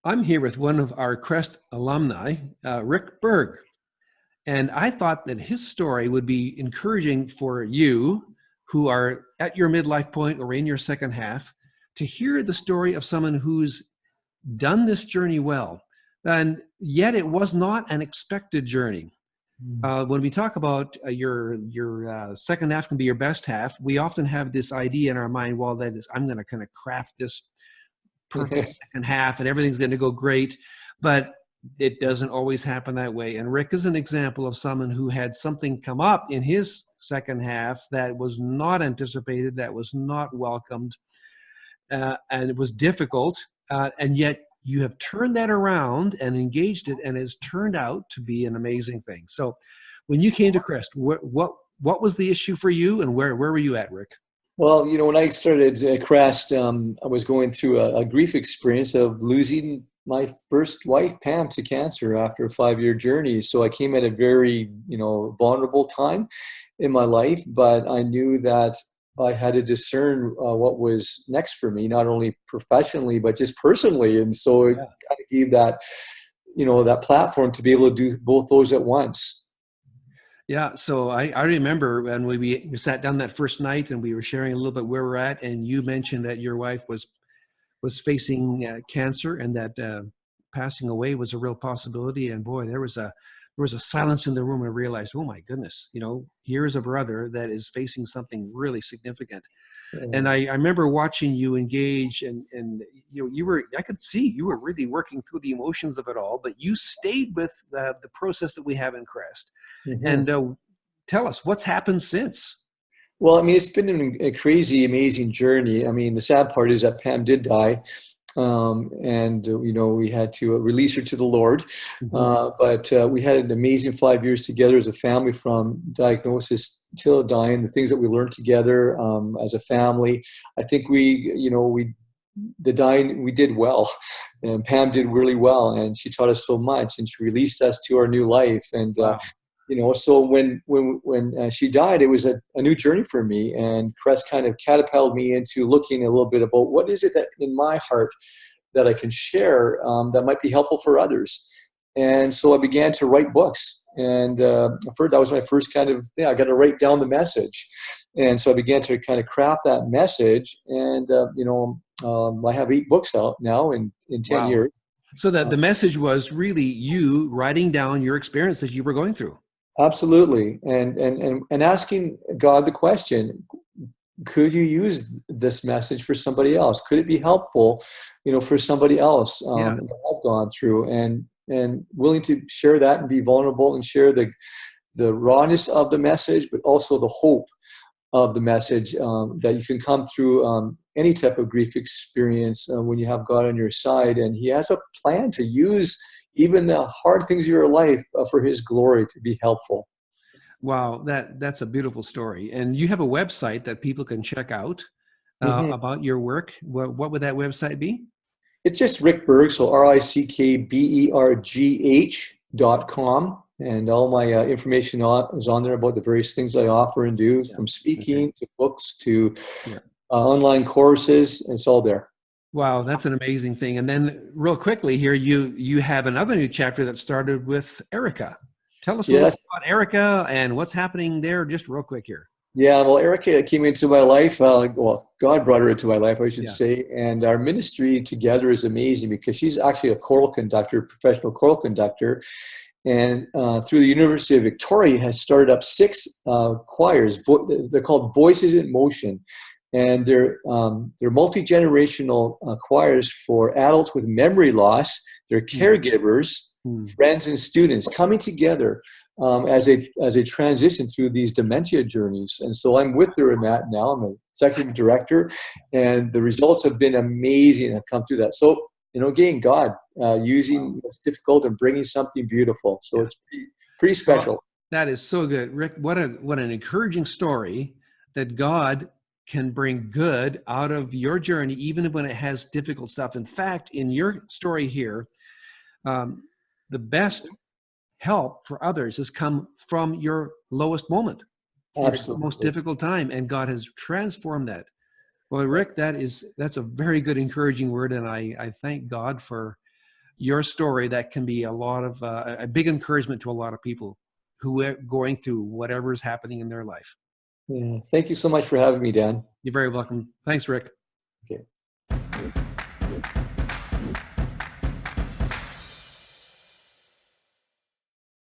I'm here with one of our CREST alumni, Rick Bergh. And I thought that his story would be encouraging for you who are at your midlife point or in your second half to hear the story of someone who's done this journey well. And yet it was not an expected journey. Mm. When we talk about your second half can be your best half, we often have this idea in our mind, well, that is, I'm going to kind of craft this perfect second half and everything's going to go great. But it doesn't always happen that way. And Rick is an example of someone who had something come up in his second half that was not anticipated, that was not welcomed, and it was difficult. And yet you have turned that around and engaged it, and it's turned out to be an amazing thing. So when you came to CREST, what was the issue for you, and where were you at, Rick? Well, when I started at CREST, I was going through a grief experience of losing my first wife, Pam, to cancer after a 5-year journey. So I came at a very, vulnerable time in my life, but I knew that I had to discern what was next for me, not only professionally, but just personally. And so it Yeah. kind of gave that, that platform to be able to do both those at once. Yeah, so I remember when we sat down that first night and we were sharing a little bit where we're at, and you mentioned that your wife was facing cancer and that passing away was a real possibility. And boy, there was a silence in the room, and I realized, oh my goodness, here is a brother that is facing something really significant. Yeah. And I remember watching you engage, and I could see you were really working through the emotions of it all, but you stayed with the process that we have in CREST. Mhm. And tell us what's happened since. Well, I mean, it's been a crazy, amazing journey. I mean, the sad part is that Pam did die, and we had to release her to the Lord. Mhm. But we had an amazing 5 years together as a family, from diagnosis till dying. The things that we learned together as a family, I think the dying we did well, and Pam did really well, and she taught us so much, and she released us to our new life. And Wow. so when she died, it was a new journey for me, and CREST kind of catapulted me into looking a little bit about what is it that in my heart that I can share that might be helpful for others. And so I began to write books, and first, that was my first kind of thing. I got to write down the message, and so I began to kind of craft that message. And I have 8 books out now in 10 Wow. years. So that the message was really you writing down your experience that you were going through. Absolutely. And asking God the question, could you use this message for somebody else? Could it be helpful, for somebody else Yeah. that I've gone through, and willing to share that and be vulnerable and share the rawness of the message, but also the hope of the message, that you can come through any type of grief experience when you have God on your side, and He has a plan to use even the hard things of your life for His glory, to be helpful. Wow, that's a beautiful story. And you have a website that people can check out Mhm. about your work. What would that website be? It's just Rick Bergh, so RickBergh.com. And all my information is on there about the various things that I offer and do, Yeah. from Okay. speaking to books to Yeah. online courses. It's all there. Wow, that's an amazing thing. And then real quickly here, you have another new chapter that started with Erica. Tell us a little Yes. bit about Erica and what's happening there, just real quick here. Yeah, well, Erica came into my life. Well, God brought her into my life, I should Yeah. say. And our ministry together is amazing because she's actually a choral conductor, professional choral conductor. And through the University of Victoria, has started up 6 choirs. They're called Voices in Motion, and they're multi-generational choirs for adults with memory loss, their Hmm. caregivers, Hmm. friends, and students coming together as a transition through these dementia journeys. And so I'm with her in that now. I'm an executive director, and the results have been amazing. Have come through that. So again, God Wow. using what's difficult and bringing something beautiful. So Yeah. it's pretty Well, special. that is so good, Rick. What an encouraging story that God can bring good out of your journey, even when it has difficult stuff. In fact, in your story here, um, the best help for others has come from your lowest moment, your most Absolutely. difficult time, and God has transformed that. Well, Rick, that's a very good encouraging word, and I thank God for your story that can be a lot of a big encouragement to a lot of people who are going through whatever is happening in their life. Yeah. Thank you so much for having me, Dan. You're very welcome. Thanks, Rick. Okay.